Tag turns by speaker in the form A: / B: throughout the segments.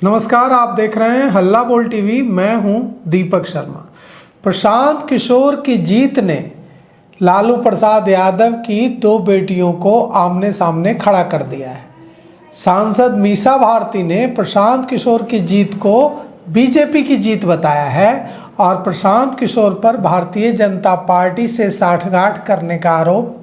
A: नमस्कार, आप देख रहे हैं हल्ला बोल टीवी। मैं हूं दीपक शर्मा। प्रशांत किशोर की जीत ने लालू प्रसाद यादव की दो बेटियों को आमने सामने खड़ा कर दिया है। सांसद मीसा भारती ने प्रशांत किशोर की जीत को बीजेपी की जीत बताया है और प्रशांत किशोर पर भारतीय जनता पार्टी से साठगांठ करने का आरोप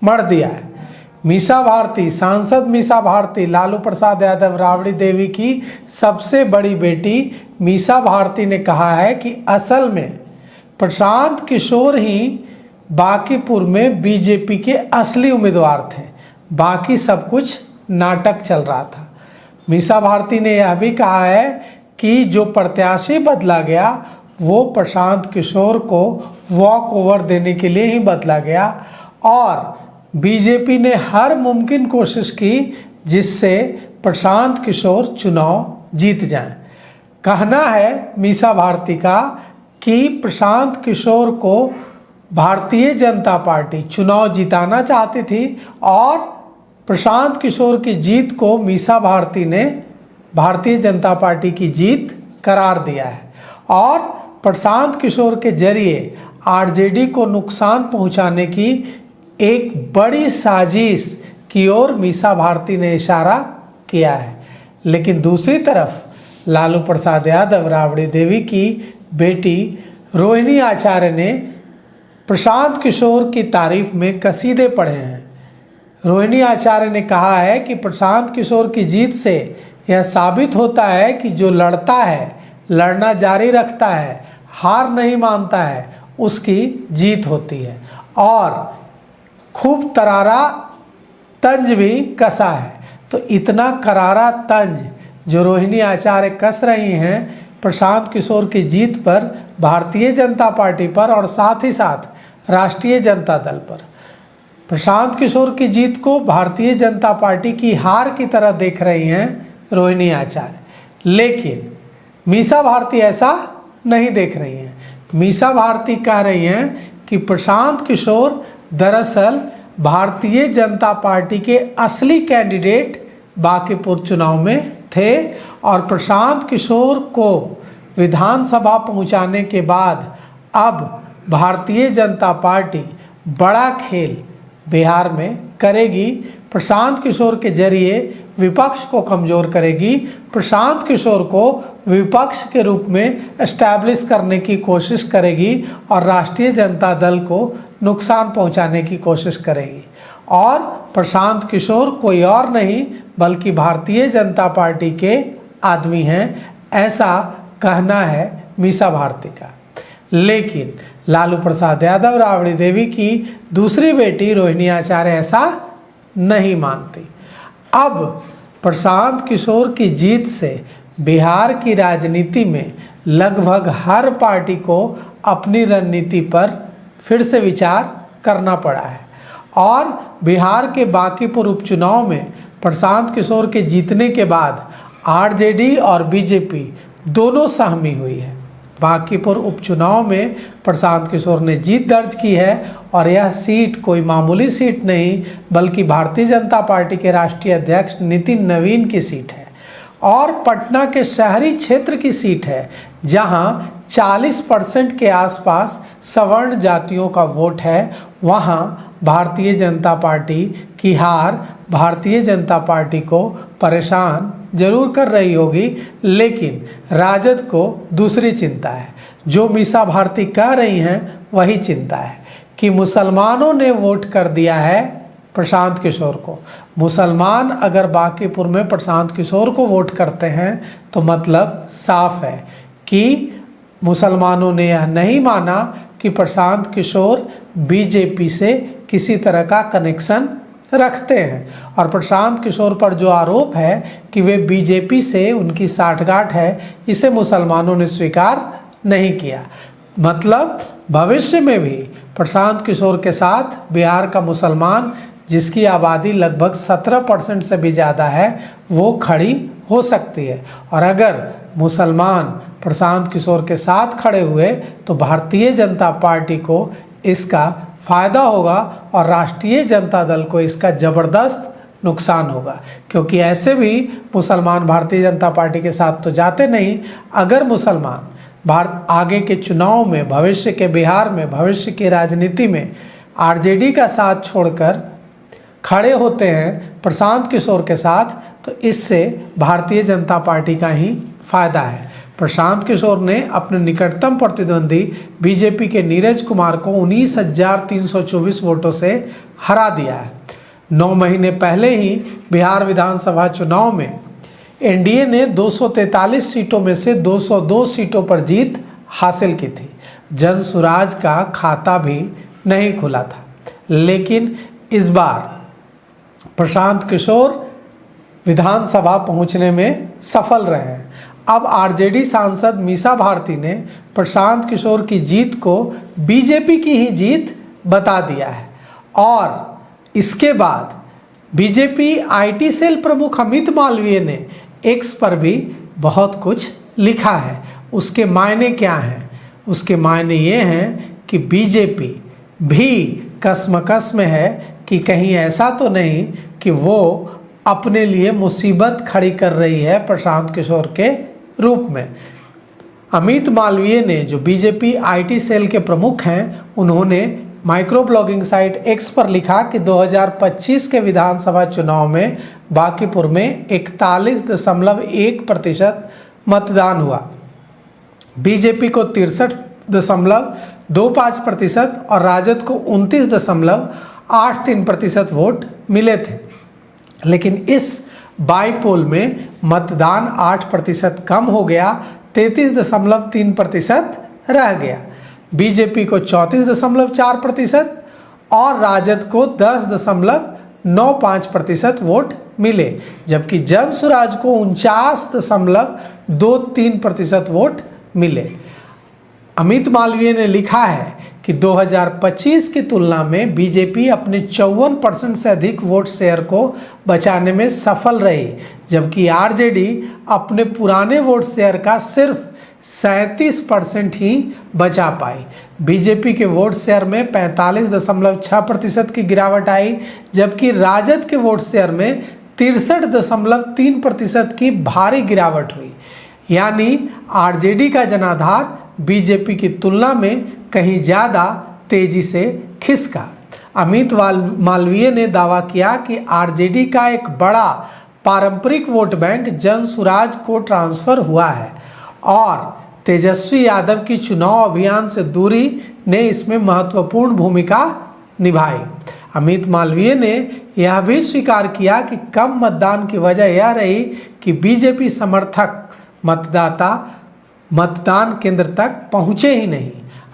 A: मढ़ दिया है। सांसद मीसा भारती लालू प्रसाद यादव राबड़ी देवी की सबसे बड़ी बेटी मीसा भारती ने कहा है कि असल में प्रशांत किशोर ही बांकीपुर में बीजेपी के असली उम्मीदवार थे, बाकी सब कुछ नाटक चल रहा था। मीसा भारती ने यह भी कहा है कि जो प्रत्याशी बदला गया वो प्रशांत किशोर को वॉक ओवर देने के लिए ही बदला गया और बीजेपी ने हर मुमकिन कोशिश की जिससे प्रशांत किशोर चुनाव जीत जाएं। कहना है मीसा भारती का कि प्रशांत किशोर को भारतीय जनता पार्टी चुनाव जिताना चाहती थी और प्रशांत किशोर की जीत को मीसा भारती ने भारतीय जनता पार्टी की जीत करार दिया है और प्रशांत किशोर के जरिए आरजेडी को नुकसान पहुंचाने की एक बड़ी साजिश की ओर मीसा भारती ने इशारा किया है। लेकिन दूसरी तरफ लालू प्रसाद यादव राबड़ी देवी की बेटी रोहिणी आचार्य ने प्रशांत किशोर की तारीफ में कसीदे पढ़े हैं। रोहिणी आचार्य ने कहा है कि प्रशांत किशोर की जीत से यह साबित होता है कि जो लड़ता है, लड़ना जारी रखता है, हार नहीं मानता है, उसकी जीत होती है और खूब तरारा तंज भी कसा है। तो इतना करारा तंज जो रोहिणी आचार्य कस रही हैं प्रशांत किशोर की जीत पर, भारतीय जनता पार्टी पर और साथ ही साथ राष्ट्रीय जनता दल पर। प्रशांत किशोर की जीत को भारतीय जनता पार्टी की हार की तरह देख रही हैं रोहिणी आचार्य, लेकिन मीसा भारती ऐसा नहीं देख रही हैं। मीसा भारती कह रही हैं कि प्रशांत किशोर दरअसल भारतीय जनता पार्टी के असली कैंडिडेट बांकीपुर चुनाव में थे और प्रशांत किशोर को विधानसभा पहुंचाने के बाद अब भारतीय जनता पार्टी बड़ा खेल बिहार में करेगी। प्रशांत किशोर के जरिए विपक्ष को कमज़ोर करेगी, प्रशांत किशोर को विपक्ष के रूप में एस्टैब्लिश करने की कोशिश करेगी और राष्ट्रीय जनता दल को नुकसान पहुंचाने की कोशिश करेगी। और प्रशांत किशोर कोई और नहीं बल्कि भारतीय जनता पार्टी के आदमी हैं, ऐसा कहना है मीसा भारती का। लेकिन लालू प्रसाद यादव राबड़ी देवी की दूसरी बेटी रोहिणी आचार्य ऐसा नहीं मानती। अब प्रशांत किशोर की जीत से बिहार की राजनीति में लगभग हर पार्टी को अपनी रणनीति पर फिर से विचार करना पड़ा है और बिहार के बांकीपुर उपचुनाव में प्रशांत किशोर के जीतने के बाद आरजेडी और बीजेपी दोनों सहमी हुई है। बांकीपुर उपचुनाव में प्रशांत किशोर ने जीत दर्ज की है और यह सीट कोई मामूली सीट नहीं बल्कि भारतीय जनता पार्टी के राष्ट्रीय अध्यक्ष नितिन नवीन की सीट है और पटना के शहरी क्षेत्र की सीट है जहां 40% के आसपास सवर्ण जातियों का वोट है। वहां भारतीय जनता पार्टी की हार भारतीय जनता पार्टी को परेशान जरूर कर रही होगी, लेकिन राजद को दूसरी चिंता है। जो मीसा भारती कह रही हैं वही चिंता है कि मुसलमानों ने वोट कर दिया है प्रशांत किशोर को। मुसलमान अगर बांकीपुर में प्रशांत किशोर को वोट करते हैं तो मतलब साफ है कि मुसलमानों ने यह नहीं माना कि प्रशांत किशोर बीजेपी से किसी तरह का कनेक्शन रखते हैं और प्रशांत किशोर पर जो आरोप है कि वे बीजेपी से उनकी साठगांठ है, इसे मुसलमानों ने स्वीकार नहीं किया। मतलब भविष्य में भी प्रशांत किशोर के साथ बिहार का मुसलमान, जिसकी आबादी लगभग 17% से भी ज़्यादा है, वो खड़ी हो सकती है और अगर मुसलमान प्रशांत किशोर के साथ खड़े हुए तो भारतीय जनता पार्टी को इसका फ़ायदा होगा और राष्ट्रीय जनता दल को इसका ज़बरदस्त नुकसान होगा, क्योंकि ऐसे भी मुसलमान भारतीय जनता पार्टी के साथ तो जाते नहीं। अगर मुसलमान भारत आगे के चुनाव में, भविष्य के बिहार में, भविष्य की राजनीति में आरजेडी का साथ छोड़कर खड़े होते हैं प्रशांत किशोर के साथ, तो इससे भारतीय जनता पार्टी का ही फायदा है। प्रशांत किशोर ने अपने निकटतम प्रतिद्वंदी बीजेपी के नीरज कुमार को 19,324 वोटों से हरा दिया है। 9 महीने पहले ही बिहार विधानसभा चुनाव में एनडीए ने 243 सीटों में से 202 सीटों पर जीत हासिल की थी। जन सुराज का खाता भी नहीं खुला था, लेकिन इस बार प्रशांत किशोर विधानसभा पहुंचने में सफल रहे हैं। अब आरजेडी सांसद मीसा भारती ने प्रशांत किशोर की जीत को बीजेपी की ही जीत बता दिया है, और इसके बाद बीजेपी आईटी सेल प्रमुख अमित मालवीय ने एक्स पर भी बहुत कुछ लिखा है। उसके मायने क्या हैं? उसके मायने ये हैं कि बीजेपी भी कसमकस में है कि कहीं ऐसा तो नहीं कि वो अपने लिए मुसीबत खड़ी कर रही है प्रशांत किशोर के रूप में। अमित मालवीय ने, जो बीजेपी आईटी सेल के प्रमुख हैं, उन्होंने माइक्रो ब्लॉगिंग साइट एक्स पर लिखा कि 2025 के विधानसभा चुनाव में बांकीपुर में 41.1% मतदान हुआ। बीजेपी को 63.25% और राजद को 29.83% वोट मिले थे। लेकिन इस बाईपोल में मतदान 8% कम हो गया, 33.3% रह गया। बीजेपी को 34.4% और राजद को 10.95% वोट मिले, जबकि जन सुराज को 49.23% वोट मिले। अमित मालवीय ने लिखा है कि 2025 की तुलना में बीजेपी अपने 54% से अधिक वोट शेयर को बचाने में सफल रही, जबकि आरजेडी अपने पुराने वोट शेयर का सिर्फ 37% ही बचा पाई। बीजेपी के वोट शेयर में 45.6% की गिरावट आई, जबकि राजद के वोट शेयर में 63.3% की भारी गिरावट हुई। यानी आरजेडी का जनाधार बीजेपी की तुलना में कहीं ज़्यादा तेजी से खिसका। अमित मालवीय ने दावा किया कि आरजेडी का एक बड़ा पारंपरिक वोट बैंक जन सुराज को ट्रांसफर हुआ है और तेजस्वी यादव की चुनाव अभियान से दूरी ने इसमें महत्वपूर्ण भूमिका निभाई। अमित मालवीय ने यह भी स्वीकार किया कि कम मतदान की वजह यह रही कि बीजेपी समर्थक मतदाता मतदान केंद्र तक पहुंचे ही नहीं।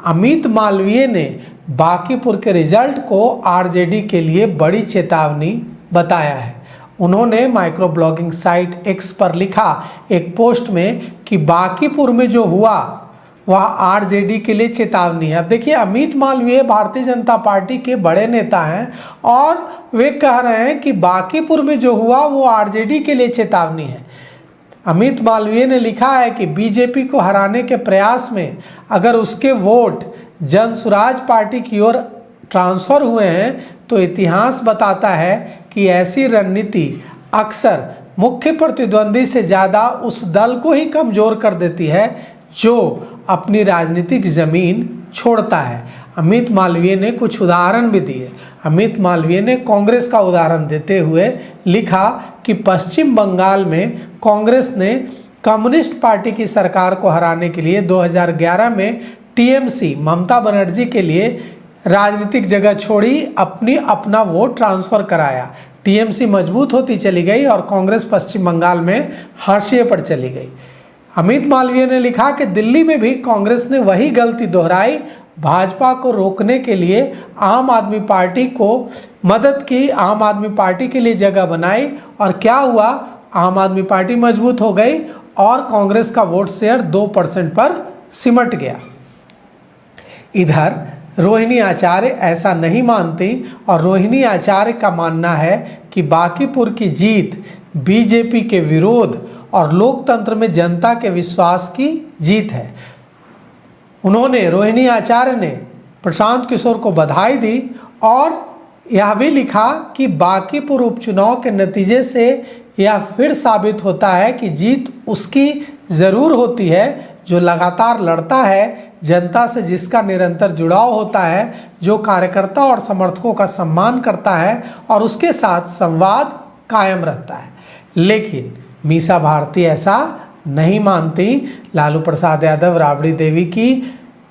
A: अमित मालवीय ने बांकीपुर के रिजल्ट को आरजेडी के लिए बड़ी चेतावनी बताया है। उन्होंने माइक्रो ब्लॉगिंग साइट एक्स पर लिखा एक पोस्ट में कि बांकीपुर में जो हुआ वह आरजेडी के लिए चेतावनी है। अब देखिए, अमित मालवीय भारतीय जनता पार्टी के बड़े नेता हैं और वे कह रहे हैं कि बांकीपुर में जो हुआ वो आरजेडी के लिए चेतावनी है। अमित मालवीय ने लिखा है कि बीजेपी को हराने के प्रयास में अगर उसके वोट जन सुराज पार्टी की ओर ट्रांसफर हुए हैं तो इतिहास बताता है कि ऐसी रणनीति अक्सर मुख्य प्रतिद्वंदी से ज़्यादा उस दल को ही कमज़ोर कर देती है जो अपनी राजनीतिक ज़मीन छोड़ता है। अमित मालवीय ने कुछ उदाहरण भी दिए। अमित मालवीय ने कांग्रेस का उदाहरण देते हुए लिखा कि पश्चिम बंगाल में कांग्रेस ने कम्युनिस्ट पार्टी की सरकार को हराने के लिए 2011 में टीएमसी ममता बनर्जी के लिए राजनीतिक जगह छोड़ी, अपना वोट ट्रांसफर कराया। टीएमसी मजबूत होती चली गई और कांग्रेस पश्चिम बंगाल में हाशिए पर चली गई। अमित मालवीय ने लिखा कि दिल्ली में भी कांग्रेस ने वही गलती दोहराई, भाजपा को रोकने के लिए आम आदमी पार्टी को मदद की, आम आदमी पार्टी के लिए जगह बनाई और क्या हुआ, आम आदमी पार्टी मजबूत हो गई और कांग्रेस का वोट शेयर 2% पर सिमट गया। इधर रोहिणी आचार्य ऐसा नहीं मानती और रोहिणी आचार्य का मानना है कि बांकीपुर की जीत बीजेपी के विरोध और लोकतंत्र में जनता के विश्वास की जीत है। रोहिणी आचार्य ने प्रशांत किशोर को बधाई दी और यह भी लिखा कि बांकीपुर उपचुनाव के नतीजे से यह फिर साबित होता है कि जीत उसकी ज़रूर होती है जो लगातार लड़ता है, जनता से जिसका निरंतर जुड़ाव होता है, जो कार्यकर्ता और समर्थकों का सम्मान करता है और उसके साथ संवाद कायम रहता है। लेकिन मीसा भारती ऐसा नहीं मानती। लालू प्रसाद यादव राबड़ी देवी की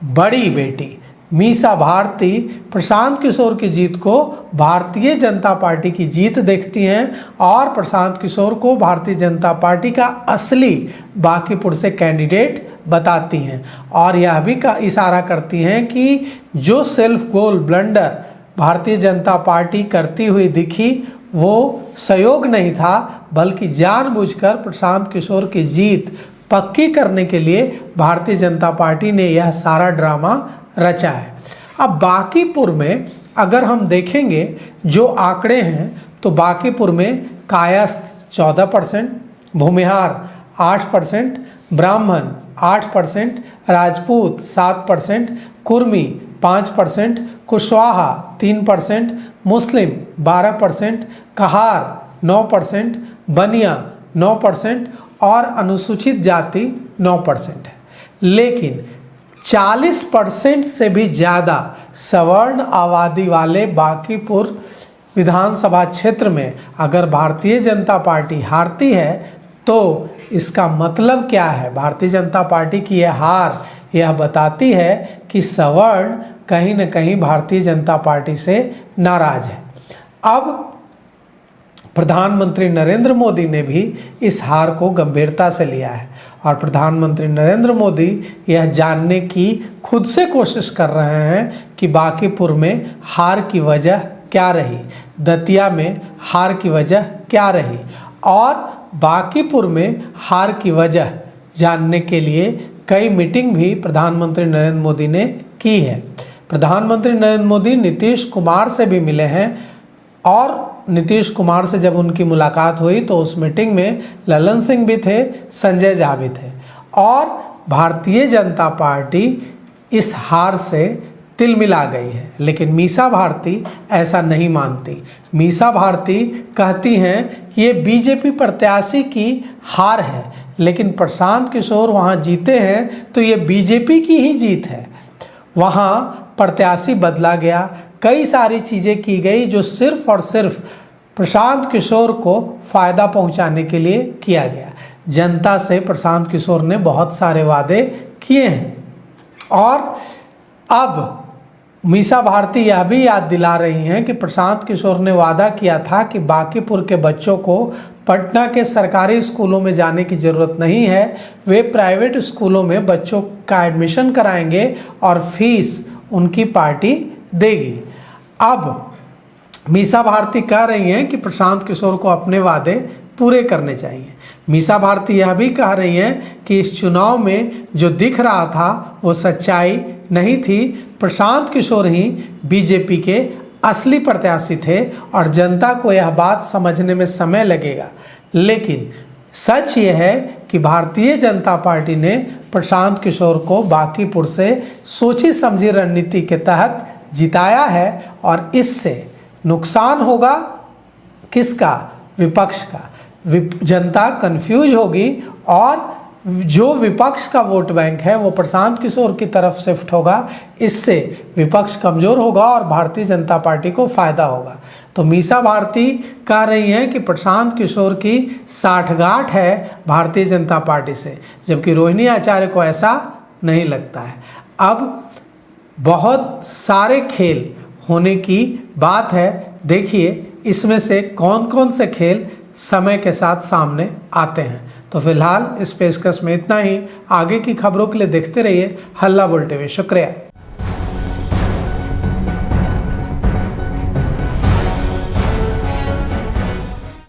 A: बड़ी बेटी मीसा भारती प्रशांत किशोर की जीत को भारतीय जनता पार्टी की जीत देखती हैं और प्रशांत किशोर को भारतीय जनता पार्टी का असली बांकीपुर से कैंडिडेट बताती हैं और यह भी का इशारा करती हैं कि जो self goal blunder Bharatiya Janata party करती हुई दिखी वो सहयोग नहीं था, बल्कि जानबूझकर प्रशांत किशोर की जीत पक्की करने के लिए भारतीय जनता पार्टी ने यह सारा ड्रामा रचा है। अब बांकीपुर में अगर हम देखेंगे जो आंकड़े हैं तो बांकीपुर में कायस्थ 14%, भूमिहार 8%, ब्राह्मण 8%, राजपूत 7%, कुर्मी 5%, कुशवाहा 3%, मुस्लिम 12%, कहार 9%, बनिया 9% और अनुसूचित जाति 9% है। लेकिन 40% से भी ज़्यादा सवर्ण आबादी वाले बांकीपुर विधानसभा क्षेत्र में अगर भारतीय जनता पार्टी हारती है तो इसका मतलब क्या है? भारतीय जनता पार्टी की यह हार यह बताती है कि सवर्ण कहीं न कहीं भारतीय जनता पार्टी से नाराज है। अब प्रधानमंत्री नरेंद्र मोदी ने भी इस हार को गंभीरता से लिया है और प्रधानमंत्री नरेंद्र मोदी यह जानने की खुद से कोशिश कर रहे हैं कि बांकीपुर में हार की वजह क्या रही, दतिया में हार की वजह क्या रही और बांकीपुर में हार की वजह जानने के लिए कई मीटिंग भी प्रधानमंत्री नरेंद्र मोदी ने की है। प्रधानमंत्री नरेंद्र मोदी नीतीश कुमार से भी मिले हैं और नीतीश कुमार से जब उनकी मुलाकात हुई तो उस मीटिंग में ललन सिंह भी थे, संजय झा भी थे और भारतीय जनता पार्टी इस हार से तिलमिला गई है। लेकिन मीसा भारती ऐसा नहीं मानती। मीसा भारती कहती हैं कि ये बीजेपी प्रत्याशी की हार है, लेकिन प्रशांत किशोर वहाँ जीते हैं तो ये बीजेपी की ही जीत है। वहाँ प्रत्याशी बदला गया, कई सारी चीज़ें की गई जो सिर्फ और सिर्फ प्रशांत किशोर को फ़ायदा पहुंचाने के लिए किया गया। जनता से प्रशांत किशोर ने बहुत सारे वादे किए हैं और अब मीसा भारती यह भी याद दिला रही हैं कि प्रशांत किशोर ने वादा किया था कि बांकीपुर के बच्चों को पटना के सरकारी स्कूलों में जाने की ज़रूरत नहीं है, वे प्राइवेट स्कूलों में बच्चों का एडमिशन कराएंगे और फीस उनकी पार्टी देगी। अब मीसा भारती कह रही हैं कि प्रशांत किशोर को अपने वादे पूरे करने चाहिए। मीसा भारती यह भी कह रही हैं कि इस चुनाव में जो दिख रहा था वो सच्चाई नहीं थी, प्रशांत किशोर ही बीजेपी के असली प्रत्याशी थे और जनता को यह बात समझने में समय लगेगा। लेकिन सच ये है कि भारतीय जनता पार्टी ने प्रशांत किशोर को बांकीपुर से सोची समझी रणनीति के तहत जिताया है और इससे नुकसान होगा किसका? विपक्ष का। जनता कंफ्यूज होगी और जो विपक्ष का वोट बैंक है वो प्रशांत किशोर की तरफ शिफ्ट होगा। इससे विपक्ष कमज़ोर होगा और भारतीय जनता पार्टी को फ़ायदा होगा। तो मीसा भारती कह रही हैं कि प्रशांत किशोर की साठगांठ है भारतीय जनता पार्टी से, जबकि रोहिणी आचार्य को ऐसा नहीं लगता है। अब बहुत सारे खेल होने की बात है, देखिए इसमें से कौन कौन से खेल समय के साथ सामने आते हैं। तो फिलहाल इस पेशकश में इतना ही। आगे की खबरों के लिए देखते रहिए हल्ला बोल टीवी। शुक्रिया।